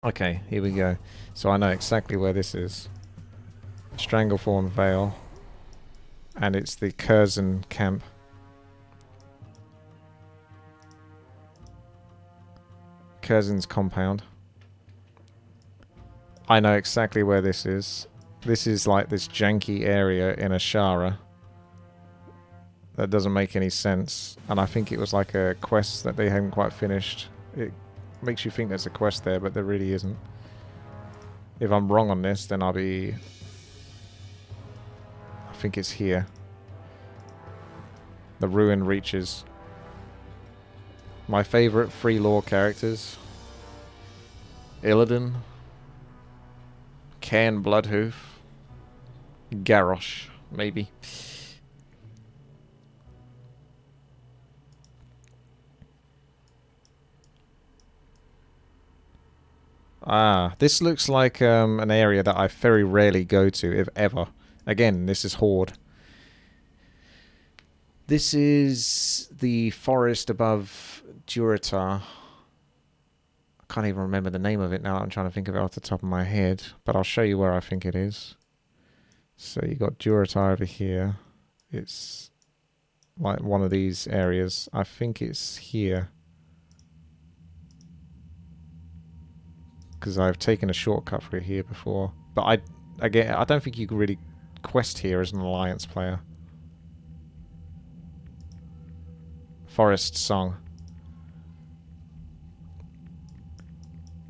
Okay, here we go. So I know exactly where this is. Stranglethorn Vale. And it's the Curzon camp. Curzon's compound. I know exactly where this is. This is like this janky area in Ashara. That doesn't make any sense. And I think it was like a quest that they hadn't quite finished. It makes you think there's a quest there, but there really isn't. If I'm wrong on this, then I'll be... I think it's here. The Ruin Reaches. My favourite free lore characters. Illidan. Cairn Bloodhoof. Garrosh, maybe. Ah, this looks like an area that I very rarely go to, if ever. Again, this is Horde. This is the forest above Durotar. I can't even remember the name of it now. I'm trying to think of it off the top of my head. But I'll show you where I think it is. So you got Durotar over here. It's like one of these areas. I think it's here. Because I've taken a shortcut through here before. But I don't think you can really quest here as an Alliance player. Forest Song.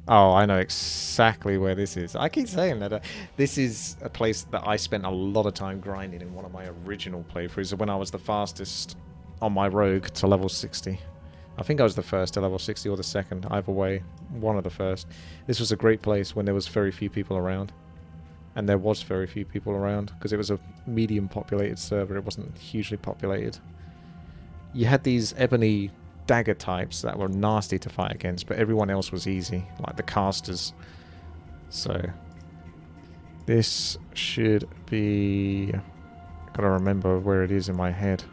Oh, I know exactly where this is. I keep saying that. This is a place that I spent a lot of time grinding in one of my original playthroughs when I was the fastest on my rogue to level 60. I think I was the first to level 60 or the second. Either way, one of the first. This was a great place when there was very few people around. And there was very few people around because it was a medium populated server. It wasn't hugely populated. You had these ebony dagger types that were nasty to fight against, but everyone else was easy, like the casters. So this should be... Gotta remember where it is in my head.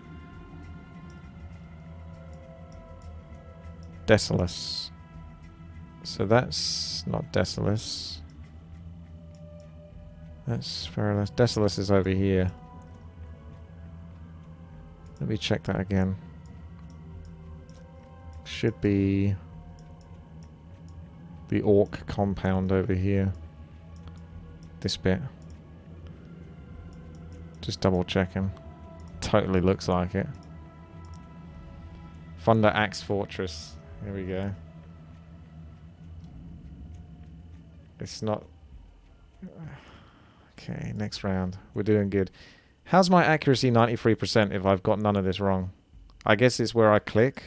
Desolus. So that's not Desolus. That's Feralus. Desolus is over here. Let me check that again. Should be the Orc compound over here. This bit. Just double checking. Totally looks like it. Thunder Axe Fortress. Here we go. It's not... Okay, next round. We're doing good. How's my accuracy 93% if I've got none of this wrong? I guess it's where I click.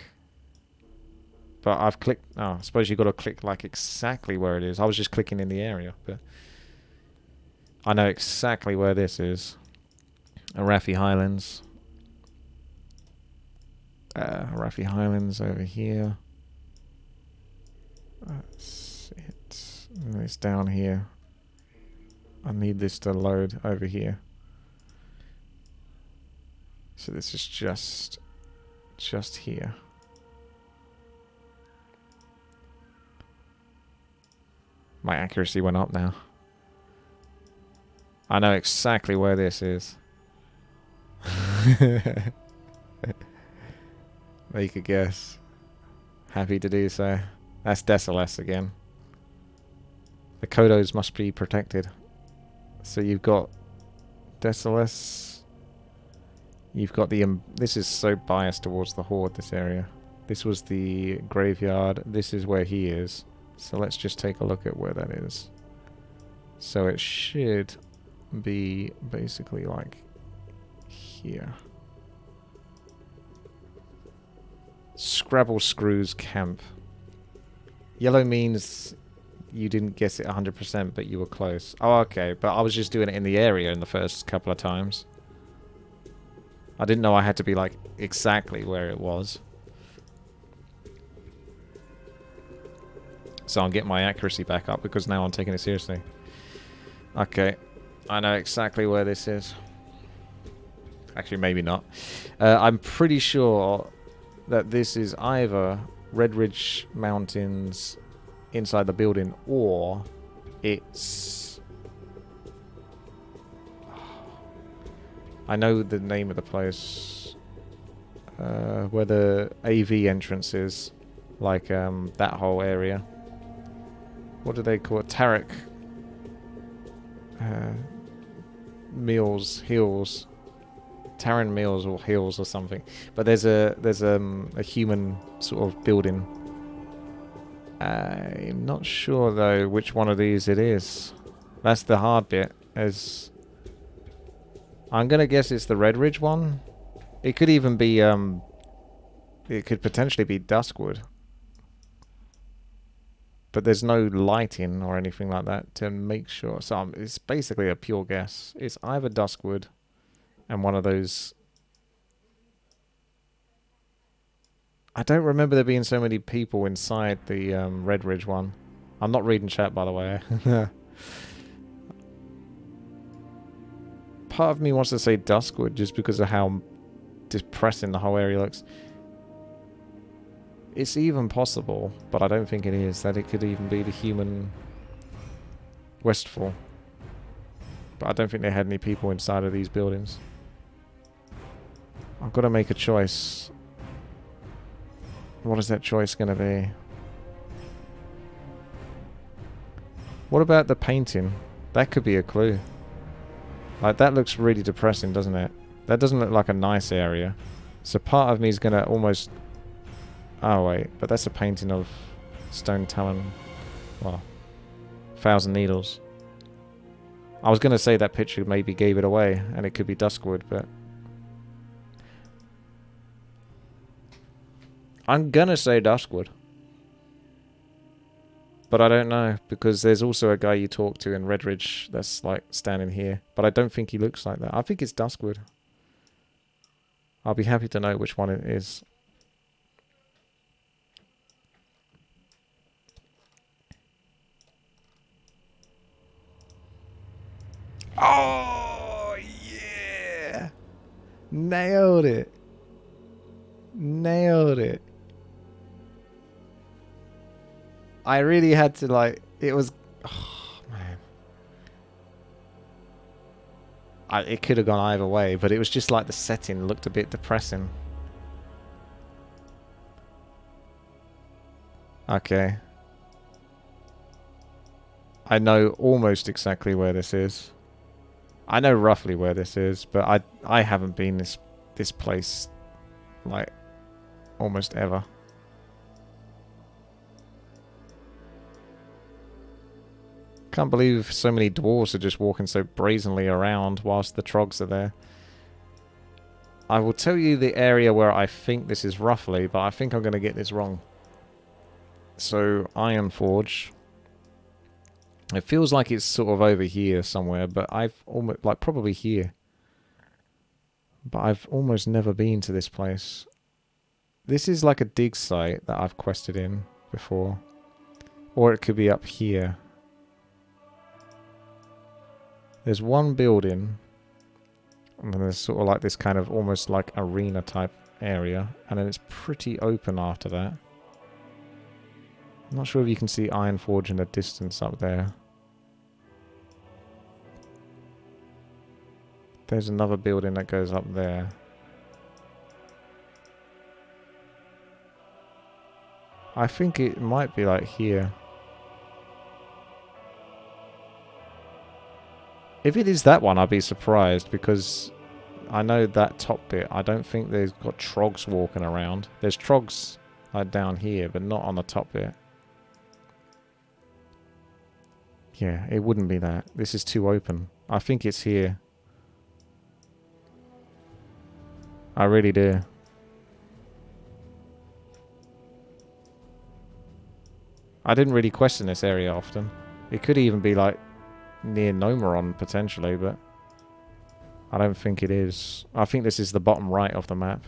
But I've clicked... Oh, I suppose you've got to click like exactly where it is. I was just clicking in the area, but... I know exactly where this is. Arathi Highlands. Arathi Highlands over here. That's it. And it's down here. I need this to load over here. So this is just here. My accuracy went up now. I know exactly where this is. Make a guess. Happy to do so. That's Desolus again. The Kodos must be protected. So you've got Desolus. You've got the... this is so biased towards the Horde, this area. This was the graveyard. This is where he is. So let's just take a look at where that is. So it should be basically like here. Scrabble Screws Camp. Yellow means you didn't guess it 100%, but you were close. Oh, okay. But I was just doing it in the area in the first couple of times. I didn't know I had to be like exactly where it was. So I'm getting my accuracy back up because now I'm taking it seriously. Okay. I know exactly where this is. Actually, maybe not. I'm pretty sure that this is either Red Ridge Mountains inside the building, or it's... I know the name of the place. Where the AV entrance is. Like, that whole area. What do they call it? Tarek. Mills, Hills. Taran Mills or Hills or something. But there's a human sort of building. I'm not sure though which one of these it is. That's the hard bit. I'm gonna guess it's the Red Ridge one. It could even be it could potentially be Duskwood. But there's no lighting or anything like that to make sure. So it's basically a pure guess. It's either Duskwood and one of those... I don't remember there being so many people inside the Red Ridge one. I'm not reading chat, by the way. Part of me wants to say Duskwood just because of how depressing the whole area looks. It's even possible, but I don't think it is, that it could even be the human Westfall. But I don't think they had any people inside of these buildings. I've got to make a choice. What is that choice going to be? What about the painting? That could be a clue. Like, that looks really depressing, doesn't it? That doesn't look like a nice area. So part of me is going to almost... Oh, wait. But that's a painting of Stone Talon. Well, 1,000 Needles. I was going to say that picture maybe gave it away, and it could be Duskwood, but... I'm going to say Duskwood. But I don't know, because there's also a guy you talk to in Red Ridge that's, like, standing here. But I don't think he looks like that. I think it's Duskwood. I'll be happy to know which one it is. Oh, yeah! Nailed it. Nailed it. I really had to, like, it was... Oh, man. It could have gone either way, but it was just like the setting looked a bit depressing. Okay. I know almost exactly where this is. I know roughly where this is, but I haven't been this place, like, almost ever. Can't believe so many dwarves are just walking so brazenly around whilst the trogs are there. I will tell you the area where I think this is roughly, but I think I'm going to get this wrong. So, Iron Forge. It feels like it's sort of over here somewhere, but I've almost, like, probably here. But I've almost never been to this place. This is like a dig site that I've quested in before. Or it could be up here. There's one building, and then there's sort of like this kind of almost like arena type area, and then it's pretty open after that. I'm not sure if you can see Iron Forge in the distance up there. There's another building that goes up there. I think it might be like here. If it is that one, I'd be surprised, because I know that top bit, I don't think there's got trogs walking around. There's trogs like down here, but not on the top bit. Yeah, it wouldn't be that. This is too open. I think it's here. I really do. I didn't really question this area often. It could even be like near Nomeron potentially, but I don't think it is. I think this is the bottom right of the map.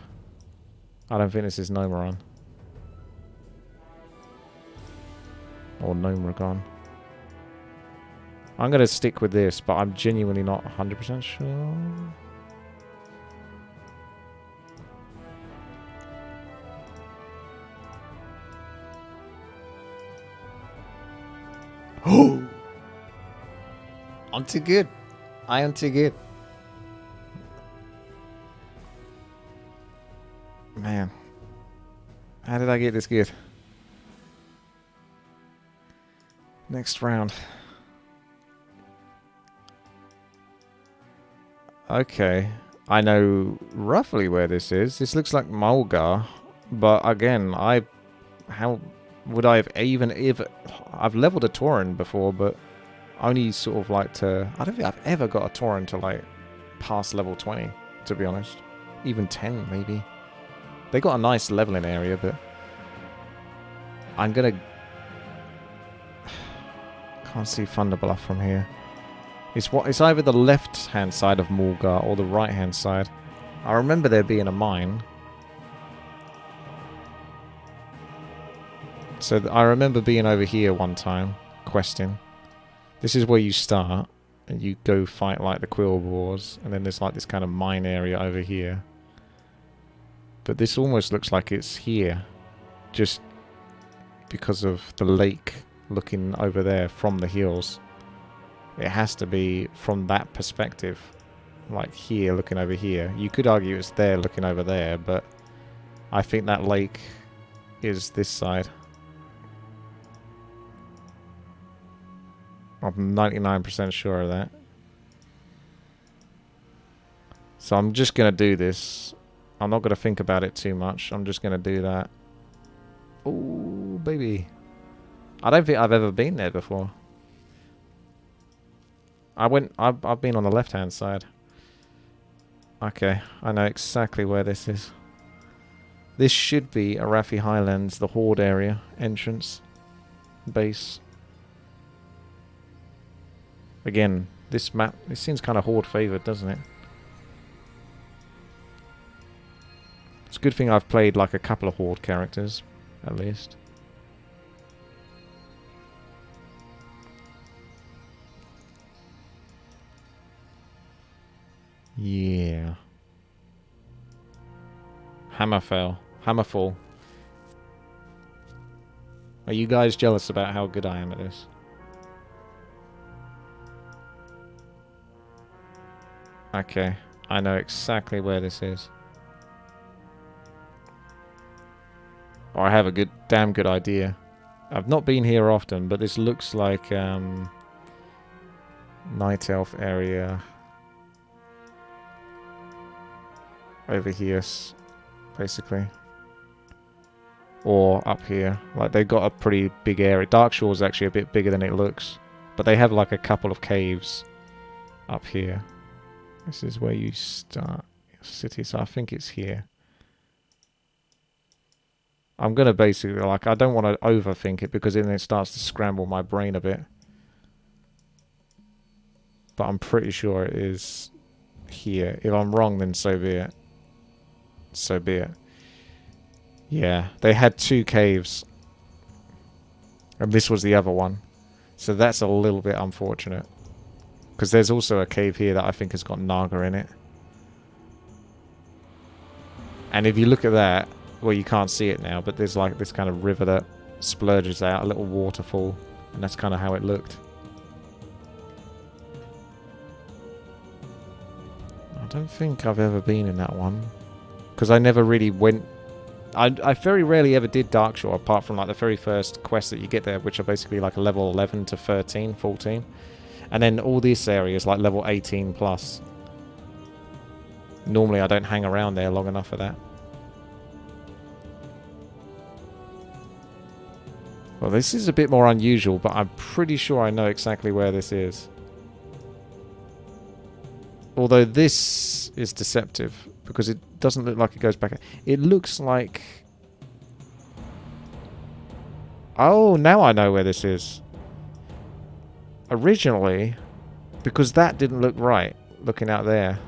I don't think this is Nomeron. Or Nomeron. I'm going to stick with this, but I'm genuinely not 100% sure. Oh! I'm too good. I am too good. Man. How did I get this good? Next round. Okay. I know roughly where this is. This looks like Mulgar. But again, how would I have even if I've leveled a Tauren before, but only sort of like to... I don't think I've ever got a Tauren to like past level 20, to be honest. Even 10, maybe. They got a nice leveling area, but I'm gonna... Can't see Thunderbluff from here. It's either the left-hand side of Mulgar or the right-hand side. I remember there being a mine. So I remember being over here one time, questing. This is where you start, and you go fight like the Quillboars, and then there's like this kind of mine area over here. But this almost looks like it's here, just because of the lake looking over there from the hills. It has to be from that perspective, like here looking over here. You could argue it's there looking over there, but I think that lake is this side. I'm 99% sure of that. So I'm just going to do this. I'm not going to think about it too much. I'm just going to do that. Ooh, baby. I don't think I've ever been there before. I've been on the left-hand side. Okay, I know exactly where this is. This should be Arathi Highlands, the Horde area, entrance, base. Again, this map, it seems kind of Horde favoured, doesn't it? It's a good thing I've played like a couple of Horde characters, at least. Yeah. Hammerfall. Are you guys jealous about how good I am at this? Okay, I know exactly where this is. Or I have a damn good idea. I've not been here often, but this looks like Night Elf area. Over here, basically. Or up here. Like, they've got a pretty big area. Darkshore is actually a bit bigger than it looks. But they have like a couple of caves up here. This is where you start your city, so I think it's here. I'm going to basically, like, I don't want to overthink it because then it starts to scramble my brain a bit. But I'm pretty sure it is here. If I'm wrong, then so be it. So be it. Yeah, they had 2 caves. And this was the other one. So that's a little bit unfortunate. Because there's also a cave here that I think has got Naga in it. And if you look at that, well, you can't see it now, but there's like this kind of river that splurges out, a little waterfall. And that's kind of how it looked. I don't think I've ever been in that one. Because I never really went... I very rarely ever did Darkshore, apart from like the very first quests that you get there, which are basically like a level 11 to 13, 14. And then all this area is like level 18 plus. Normally I don't hang around there long enough for that. Well, this is a bit more unusual, but I'm pretty sure I know exactly where this is. Although this is deceptive, because it doesn't look like it goes back. It looks like... Oh, now I know where this is. Originally, because that didn't look right, looking out there.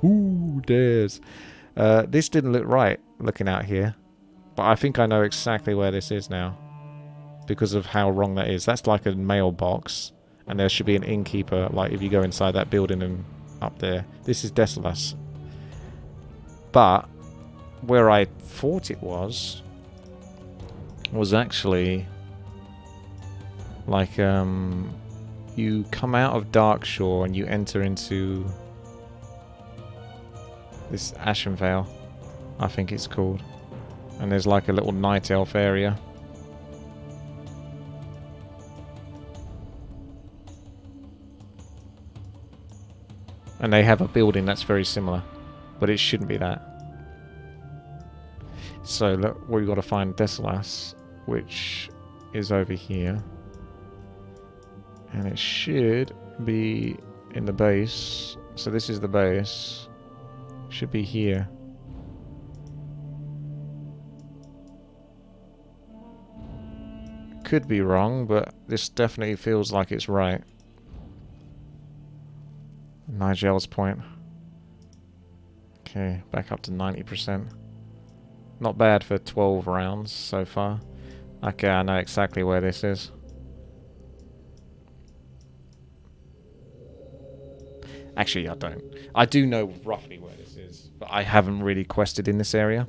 Ooh, dares. This didn't look right, looking out here. But I think I know exactly where this is now. Because of how wrong that is. That's like a mailbox. And there should be an innkeeper, like if you go inside that building and up there. This is Desolus. But where I thought it was actually Like, you come out of Darkshore and you enter into this Ashen Vale, I think it's called. And there's like a little night elf area. And they have a building that's very similar, but it shouldn't be that. So look, we've got to find Desolas, which is over here. And it should be in the base. So this is the base. Should be here. Could be wrong, but this definitely feels like it's right. Nigel's point. Okay, back up to 90%. Not bad for 12 rounds so far. Okay, I know exactly where this is. Actually, I don't. I do know roughly where this is, but I haven't really quested in this area.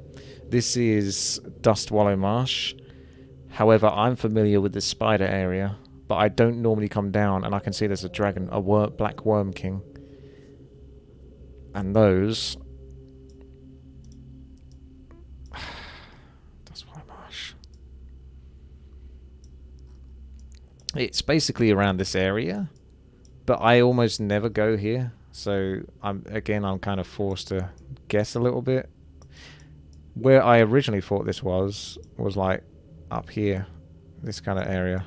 This is Dust Wallow Marsh. However, I'm familiar with the spider area, but I don't normally come down, and I can see there's a dragon, a black worm king. And those... Dust Wallow Marsh. It's basically around this area, but I almost never go here. So, I'm kind of forced to guess a little bit. Where I originally thought this was like up here, this kind of area.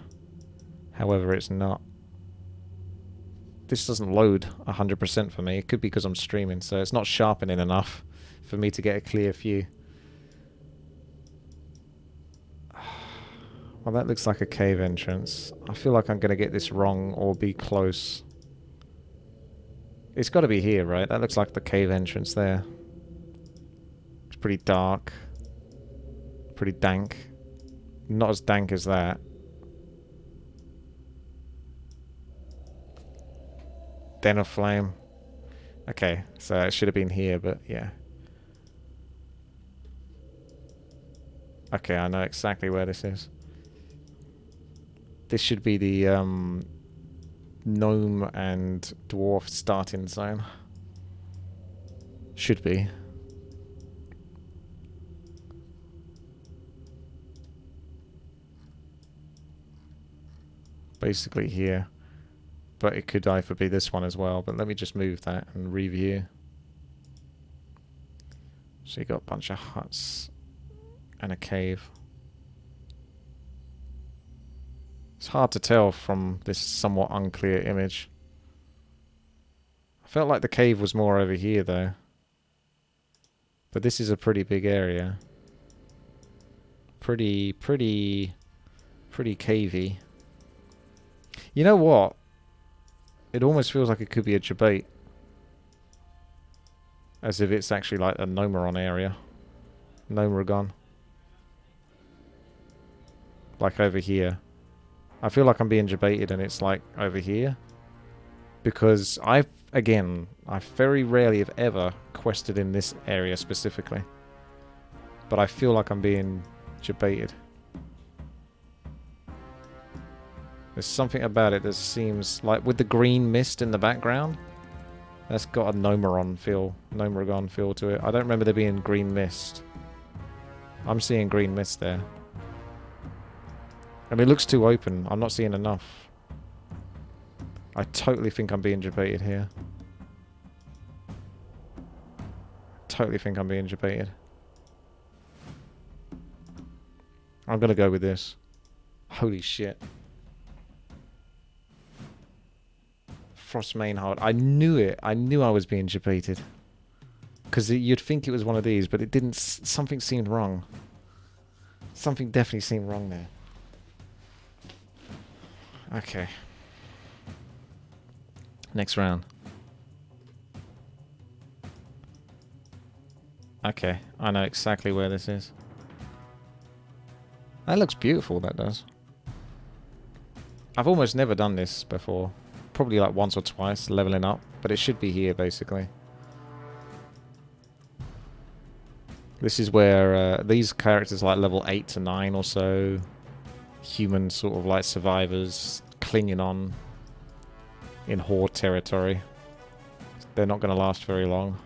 However, it's not. This doesn't load 100% for me. It could be because I'm streaming, so it's not sharpening enough for me to get a clear view. Well, that looks like a cave entrance. I feel like I'm going to get this wrong or be close. It's got to be here, right? That looks like the cave entrance there. It's pretty dark. Pretty dank. Not as dank as that. Den of Flame. Okay, so it should have been here, but yeah. Okay, I know exactly where this is. This should be the gnome and dwarf starting zone. Should be. Basically here. But it could either be this one as well. But let me just move that and review. So you got a bunch of huts and a cave. It's hard to tell from this somewhat unclear image. I felt like the cave was more over here though. But this is a pretty big area. Pretty cavey. You know what? It almost feels like it could be a debate. As if it's actually like a Nomeron area. Nomeragon. Like over here. I feel like I'm being debated and it's like over here. Because I very rarely have ever quested in this area specifically. But I feel like I'm being debated. There's something about it that seems like with the green mist in the background. That's got a Nomeragon feel to it. I don't remember there being green mist. I'm seeing green mist there. And it looks too open. I'm not seeing enough. I totally think I'm being debated here. Totally think I'm being debated. I'm gonna go with this. Holy shit. Frostmane Heart. I knew it. I knew I was being debated. Because you'd think it was one of these, but it didn't. Something seemed wrong. Something definitely seemed wrong there. Okay. Next round. Okay, I know exactly where this is. That looks beautiful, that does. I've almost never done this before. Probably like once or twice, leveling up. But it should be here, basically. This is where these characters like level 8 to 9 or so. Human sort of like survivors clinging on in Horde territory. They're not going to last very long.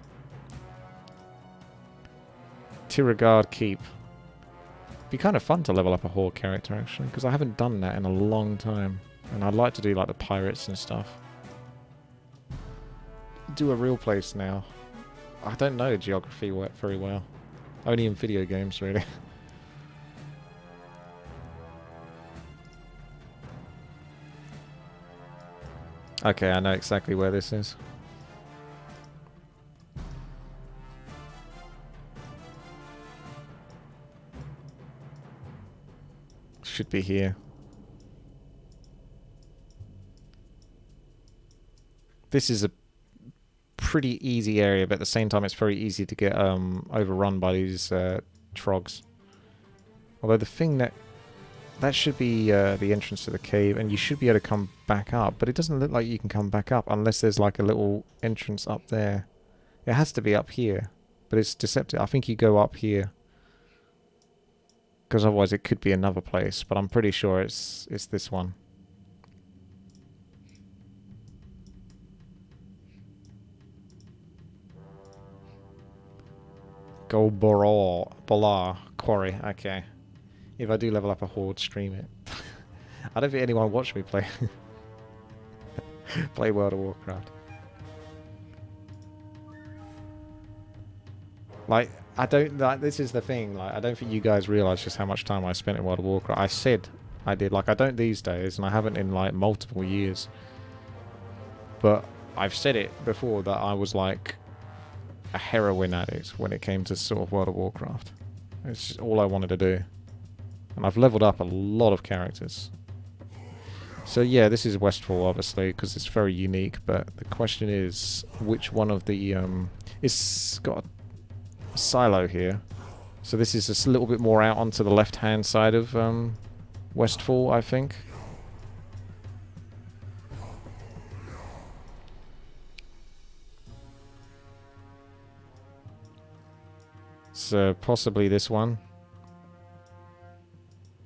Tiragard Keep. Be kind of fun to level up a Horde character, actually, because I haven't done that in a long time. And I'd like to do, like, the pirates and stuff. Do a real place now. I don't know geography very well. Only in video games, really. Okay, I know exactly where this is. Should be here. This is a pretty easy area, but at the same time it's very easy to get overrun by these trogs. Although the thing that should be the entrance to the cave, and you should be able to come back up, but it doesn't look like you can come back up unless there's like a little entrance up there. It has to be up here, but it's deceptive. I think you go up here, because otherwise it could be another place, but I'm pretty sure it's this one. Go Bolar Quarry. Okay. If I do level up a Horde, stream it. I don't think anyone watched me play play World of Warcraft. Like, I don't, like, this is the thing, like, I don't think you guys realise just how much time I spent in World of Warcraft. I said I did, like, I don't these days, and I haven't in, like, multiple years. But I've said it before that I was, like, a heroin addict when it came to sort of World of Warcraft. It's just all I wanted to do. And I've leveled up a lot of characters. So yeah, this is Westfall, obviously, because it's very unique, but the question is, which one of the, it's got a silo here. So this is just a little bit more out onto the left-hand side of, Westfall, I think. So possibly this one.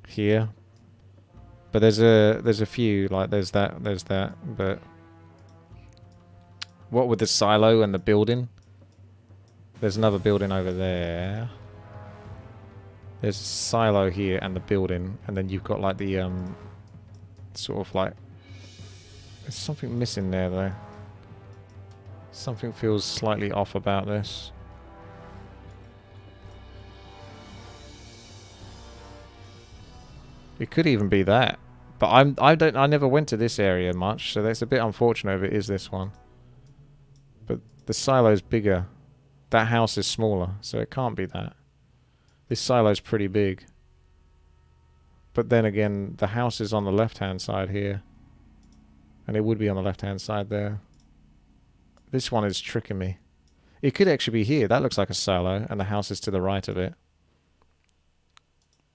Here. But there's a few, like there's that, but what with the silo and the building? There's another building over there. There's a silo here and the building, and then you've got like the sort of like, there's something missing there though. Something feels slightly off about this. It could even be that. But I never went to this area much, so that's a bit unfortunate if it is this one. But the silo's bigger. That house is smaller, so it can't be that. This silo's pretty big. But then again, the house is on the left-hand side here. And it would be on the left-hand side there. This one is tricking me. It could actually be here. That looks like a silo, and the house is to the right of it.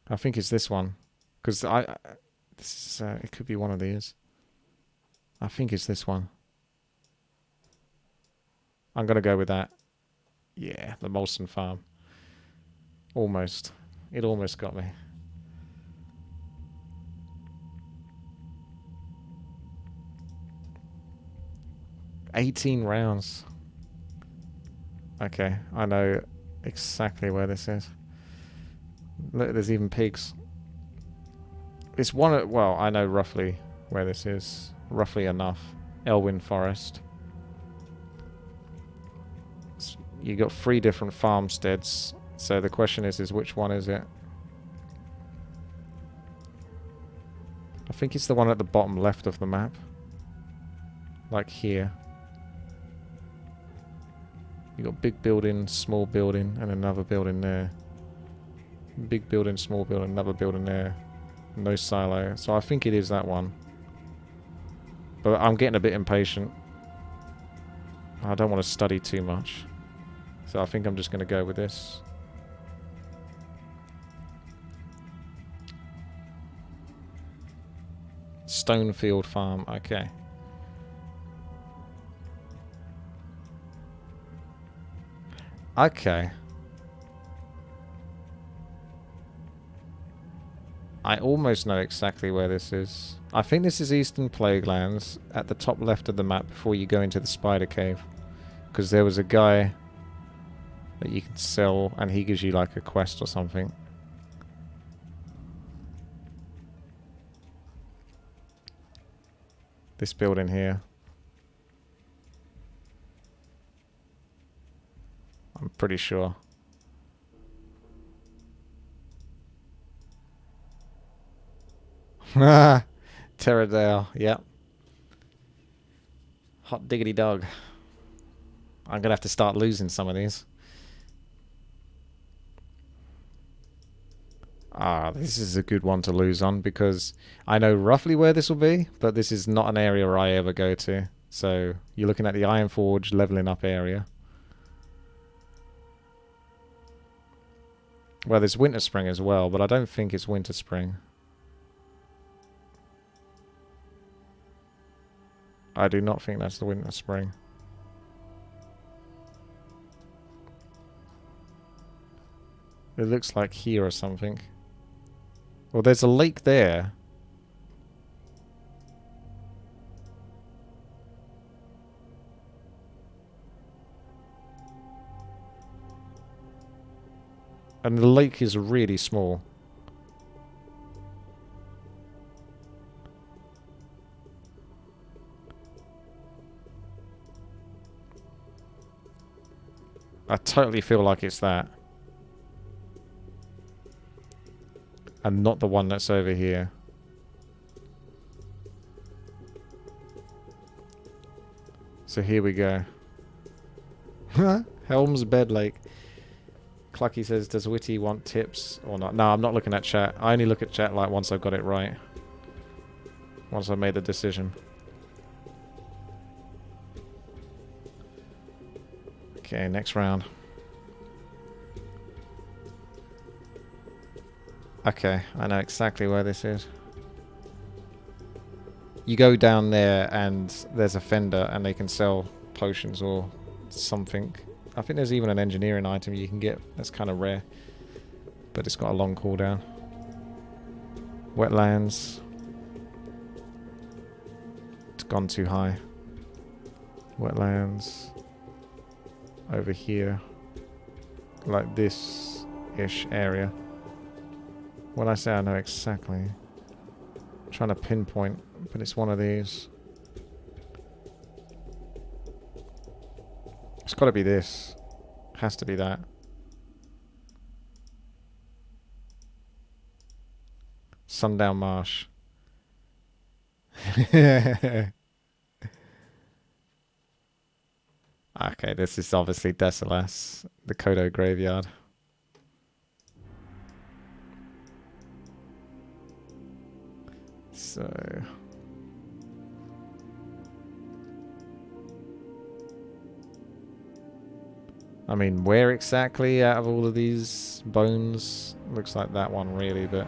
I think it's this one. Because this is, it could be one of these. I think it's this one. I'm going to go with that. Yeah, the Molson Farm. Almost. It almost got me. $18 rounds. Okay, I know exactly where this is. Look, there's even pigs. It's one of, well, I know roughly where this is. Roughly enough. Elwyn Forest. You got 3 different farmsteads. So the question is which one is it? I think it's the one at the bottom left of the map. Like here. You got big building, small building, and another building there. Big building, small building, another building there. No silo. So I think it is that one. But I'm getting a bit impatient. I don't want to study too much. So I think I'm just going to go with this. Stonefield Farm. Okay. Okay. I almost know exactly where this is. I think this is Eastern Plaguelands at the top left of the map before you go into the Spider Cave. Because there was a guy that you can sell and he gives you like a quest or something. This building here. I'm pretty sure. Terradale, yep. Hot diggity dog. I'm gonna have to start losing some of these. Ah, this is a good one to lose on because I know roughly where this will be, but this is not an area I ever go to. So you're looking at the Iron Forge leveling up area. Well, there's Winter Spring as well, but I don't think it's Winter Spring. I do not think that's the Winter Spring. It looks like here or something. Well, there's a lake there. And the lake is really small. I totally feel like it's that. And not the one that's over here. So here we go. Helm's Bed Lake. Clucky says, does Witty want tips or not? No, I'm not looking at chat. I only look at chat like once I've got it right. Once I've made a decision. Okay, next round. Okay, I know exactly where this is. You go down there and there's a fender and they can sell potions or something. I think there's even an engineering item you can get that's kind of rare. But it's got a long cooldown. Wetlands. It's gone too high. Wetlands. Over here. Like this-ish area. When I say I know exactly. I'm trying to pinpoint, but it's one of these. It's got to be this. Has to be that. Sundown Marsh. Okay, this is obviously Desolas, the Kodo graveyard. So... I mean, where exactly out of all of these bones? Looks like that one really, but...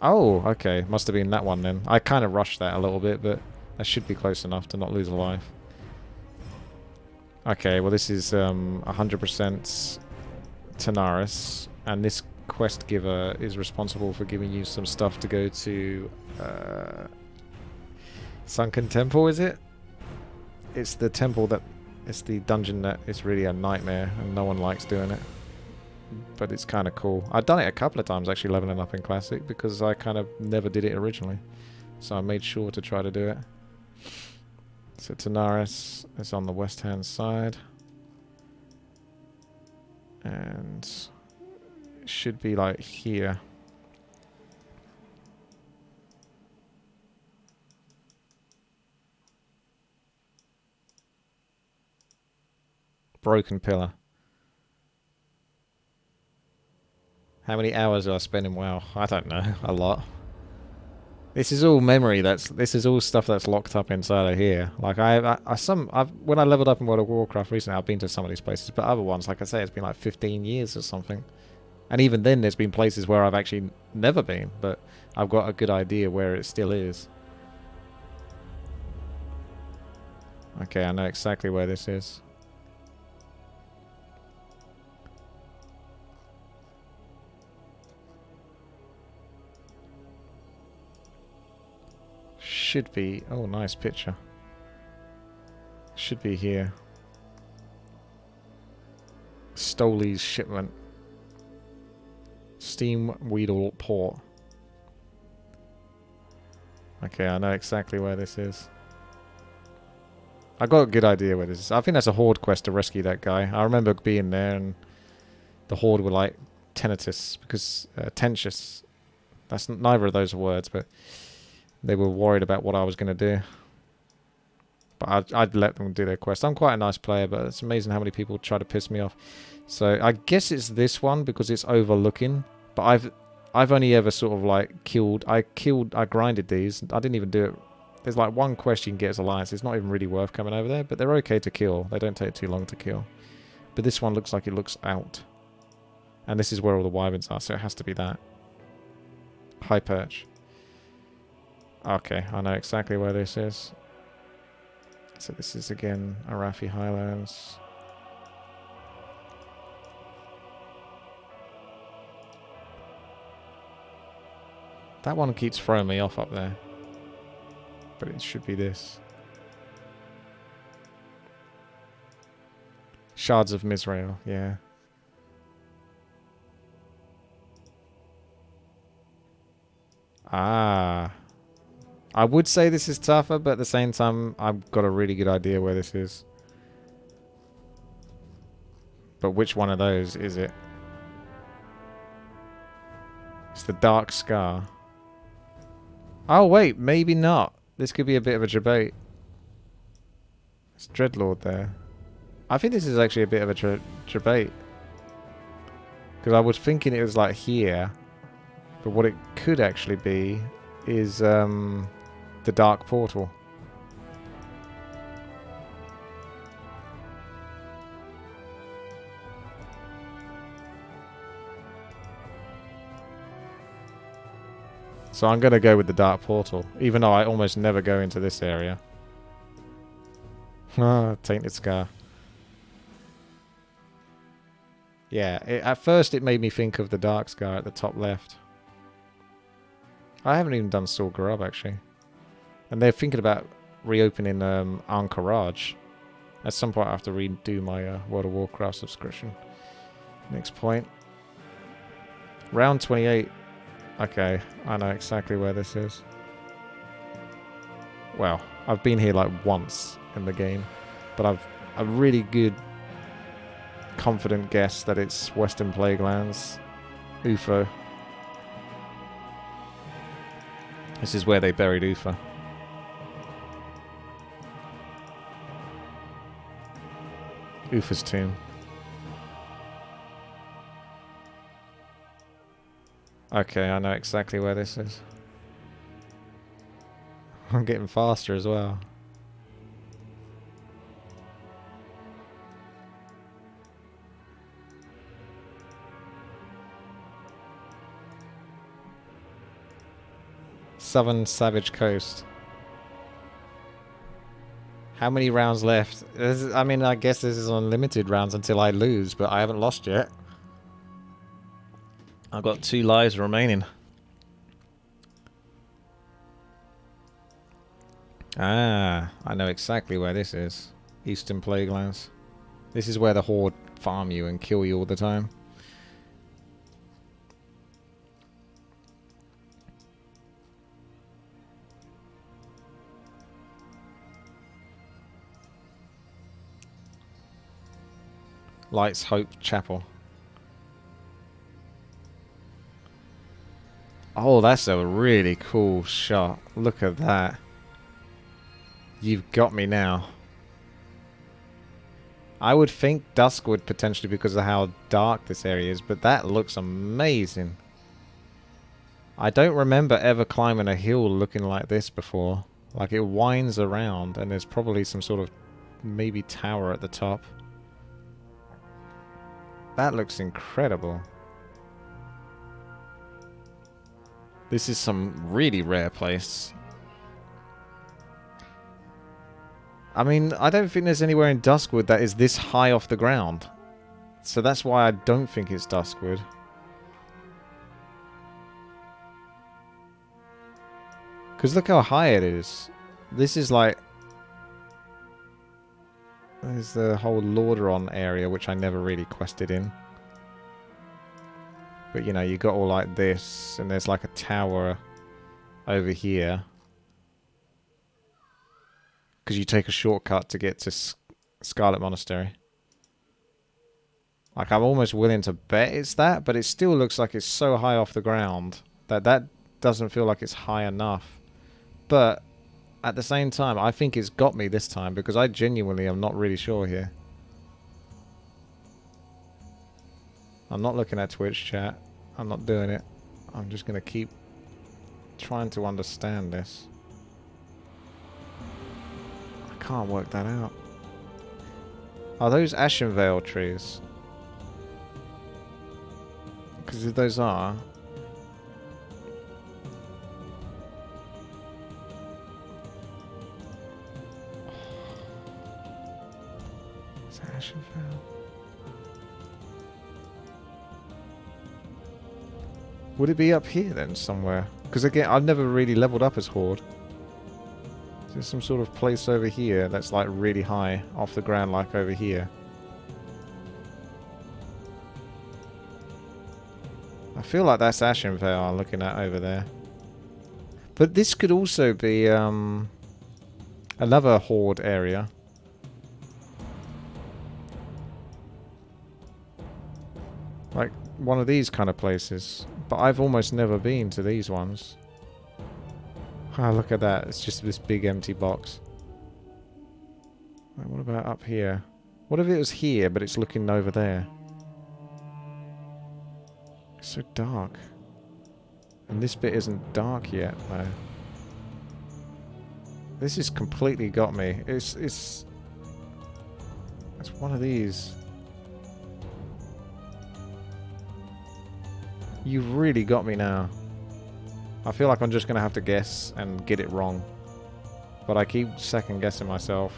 Oh, okay. Must have been that one then. I kind of rushed that a little bit, but that should be close enough to not lose a life. Okay, well this is 100% Tanaris, and this quest giver is responsible for giving you some stuff to go to Sunken Temple, is it? It's the temple that... It's the dungeon that is really a nightmare and no one likes doing it. But it's kind of cool. I've done it a couple of times actually leveling up in Classic because I kind of never did it originally. So I made sure to try to do it. So Tanaris is on the west hand side. And it should be like here. Broken Pillar. How many hours do I spend in WoW? I don't know. A lot. This is all memory. This is all stuff that's locked up inside of here. Like when I leveled up in World of Warcraft recently, I've been to some of these places, but other ones, like I say, it's been like 15 years or something. And even then, there's been places where I've actually never been, but I've got a good idea where it still is. Okay, I know exactly where this is. should be... Oh, nice picture. Should be here. Stoley's shipment. Steam Weedle Port. Okay, I know exactly where this is. I got a good idea where this is. I think that's a Horde quest to rescue that guy. I remember being there and the Horde were like tenacious because tenacious. That's neither of those words, but they were worried about what I was going to do. But I'd let them do their quest. I'm quite a nice player, but it's amazing how many people try to piss me off. So I guess it's this one because it's overlooking. But I've only ever sort of like I grinded these. I didn't even do it. There's like one quest you can get as Alliance. It's not even really worth coming over there, but they're okay to kill. They don't take too long to kill. But this one looks like it looks out. And this is where all the wyverns are, so it has to be that. High perch. Okay, I know exactly where this is. So this is again Arathi Highlands. That one keeps throwing me off up there. But it should be this. Shards of Mizrael, yeah. Ah. I would say this is tougher, but at the same time, I've got a really good idea where this is. But which one of those is it? It's the Dark Scar. Oh, wait, maybe not. This could be a bit of a debate. It's Dreadlord there. I think this is actually a bit of a debate. Because I was thinking it was like here. But what it could actually be is the Dark Portal. So I'm going to go with the Dark Portal, even though I almost never go into this area. Ah, Tainted Scar. Yeah, at first it made me think of the Dark Scar at the top left. I haven't even done Saul Garub, actually. And they're thinking about reopening Anchorage. At some point I have to redo my World of Warcraft subscription. Next point. Round 28. Okay, I know exactly where this is. Well, I've been here like once in the game, but I've a really good, confident guess that it's Western Plaguelands, UFO. This is where they buried UFO. UFO's tomb. Okay, I know exactly where this is. I'm getting faster as well. Southern Savage Coast. How many rounds left? I mean, I guess this is unlimited rounds until I lose, but I haven't lost yet. I've got 2 lives remaining. Ah, I know exactly where this is. Eastern Plaguelands. This is where the Horde farm you and kill you all the time. Lights Hope Chapel. Oh, that's a really cool shot. Look at that. You've got me now. I would think Duskwood potentially because of how dark this area is, but that looks amazing. I don't remember ever climbing a hill looking like this before. Like it winds around and there's probably some sort of maybe tower at the top. That looks incredible. This is some really rare place. I mean, I don't think there's anywhere in Duskwood that is this high off the ground. So that's why I don't think it's Duskwood. Because look how high it is. This is like... There's the whole Lordaeron area, which I never really quested in. But, you know, you got all like this, and there's like a tower over here. Because you take a shortcut to get to Scarlet Monastery. Like, I'm almost willing to bet it's that, but it still looks like it's so high off the ground that that doesn't feel like it's high enough. But at the same time, I think it's got me this time because I genuinely am not really sure here. I'm not looking at Twitch chat. I'm not doing it. I'm just going to keep trying to understand this. I can't work that out. Are those Ashenvale trees? Because if those are... Is that Ashenvale? Would it be up here then somewhere? Because again, I've never really leveled up as Horde. Is there some sort of place over here that's like really high off the ground like over here? I feel like that's Ashenvale I'm looking at over there. But this could also be another Horde area. Like one of these kind of places. But I've almost never been to these ones. Ah, look at that. It's just this big empty box. Right, what about up here? What if it was here, but it's looking over there? It's so dark. And this bit isn't dark yet, though. This has completely got me. It's one of these. You've really got me now. I feel like I'm just going to have to guess and get it wrong. But I keep second guessing myself.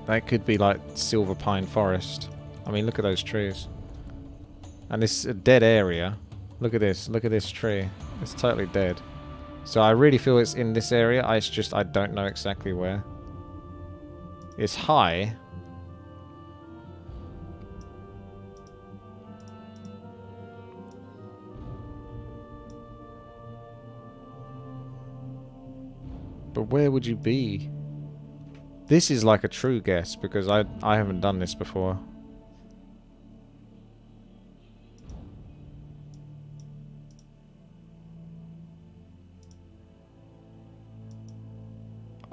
That could be like Silver Pine Forest. I mean, look at those trees. And this dead area. Look at this. Look at this tree. It's totally dead. So I really feel it's in this area. It's just I don't know exactly where. It's high. But where would you be? This is like a true guess because I haven't done this before.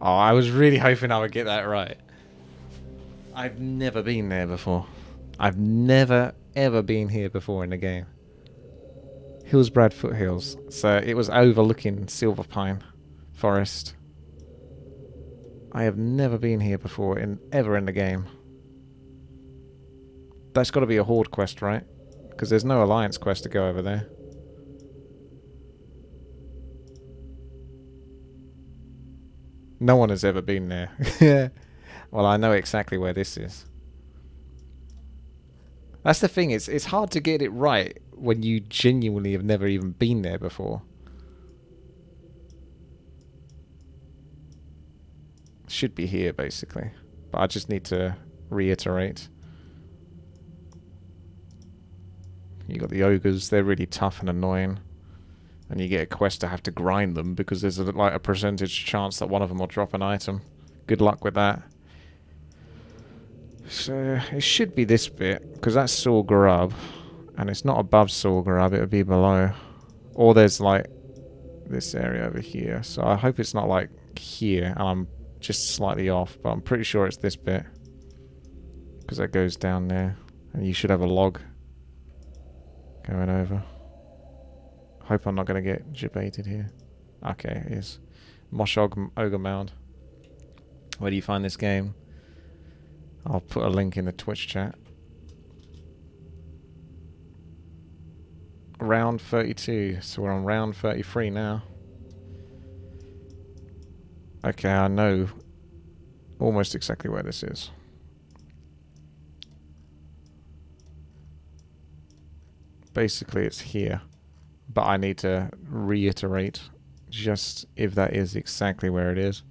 Oh, I was really hoping I would get that right. I've never been there before. I've never, ever been here before in the game. Hillsbrad Foothills. So it was overlooking Silver Pine Forest. I have never been here before, ever in the game. That's got to be a Horde quest, right? Because there's no Alliance quest to go over there. No one has ever been there. Well, I know exactly where this is. That's the thing, it's hard to get it right when you genuinely have never even been there before. Should be here, basically. But I just need to reiterate. You got the ogres, they're really tough and annoying. And you get a quest to have to grind them because there's like a percentage chance that one of them will drop an item. Good luck with that. So it should be this bit because that's Saw Grub. And it's not above Saw Grub, it would be below. Or there's like this area over here. So I hope it's not like here and I'm just slightly off. But I'm pretty sure it's this bit. Because that goes down there. And you should have a log going over. Hope I'm not going to get debated here. Okay, it is. Mosh Ogre Mound. Where do you find this game? I'll put a link in the Twitch chat. Round 32. So we're on round 33 now. Okay, I know almost exactly where this is. Basically, it's here. But I need to reiterate just if that is exactly where it is.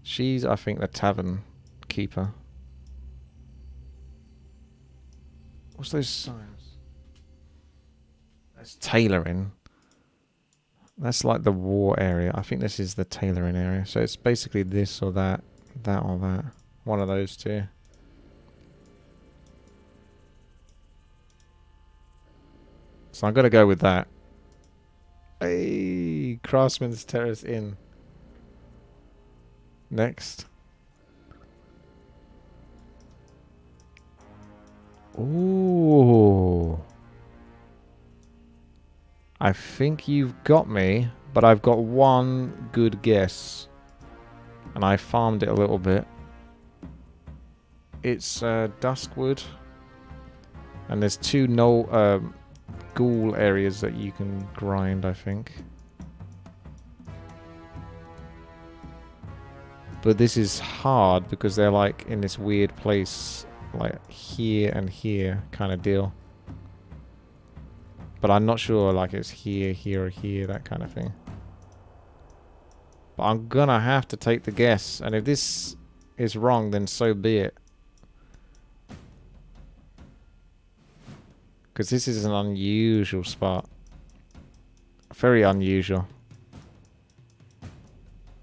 She's, I think, the tavern keeper. What's those signs? That's tailoring. That's like the war area. I think this is the tailoring area. So it's basically this or that, that or that. One of those two. So I'm going to go with that. Hey, Craftsman's Terrace Inn. Next. Ooh. I think you've got me, but I've got one good guess. And I farmed it a little bit. It's Duskwood. And there's two ghoul areas that you can grind, I think. But this is hard because they're like in this weird place, like here and here kind of deal. But I'm not sure like it's here, here, or here, that kind of thing. But I'm gonna have to take the guess, and if this is wrong, then so be it. Because this is an unusual spot. Very unusual.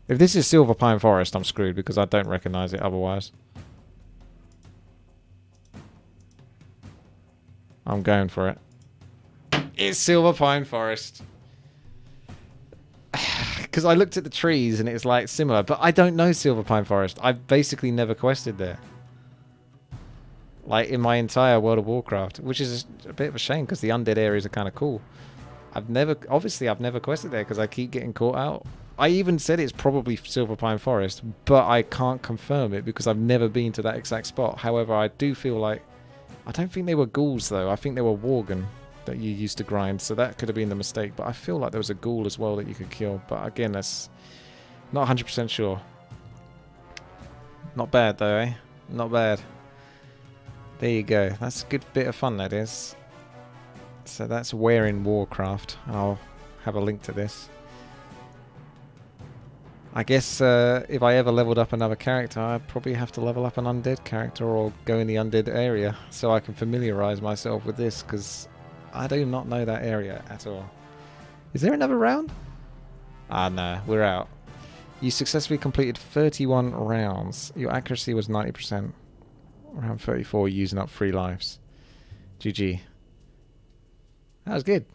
If this is Silver Pine Forest, I'm screwed because I don't recognize it otherwise. I'm going for it. It's Silver Pine Forest. Because I looked at the trees and it's like similar, but I don't know Silver Pine Forest. I've basically never quested there. Like in my entire World of Warcraft, which is a bit of a shame because the undead areas are kind of cool. I've never quested there because I keep getting caught out. I even said it's probably Silver Pine Forest, but I can't confirm it because I've never been to that exact spot. However, I do feel like... I don't think they were ghouls though. I think they were Worgen that you used to grind, so that could have been the mistake. But I feel like there was a ghoul as well that you could kill. But again, that's not 100% sure. Not bad though, eh? Not bad. There you go. That's a good bit of fun, that is. So that's Where in Warcraft. I'll have a link to this. I guess if I ever leveled up another character, I'd probably have to level up an undead character or go in the undead area so I can familiarize myself with this, because I do not know that area at all. Is there another round? Ah, no, we're out. You successfully completed 31 rounds. Your accuracy was 90%. Round 34, using up 3 lives. GG. That was good.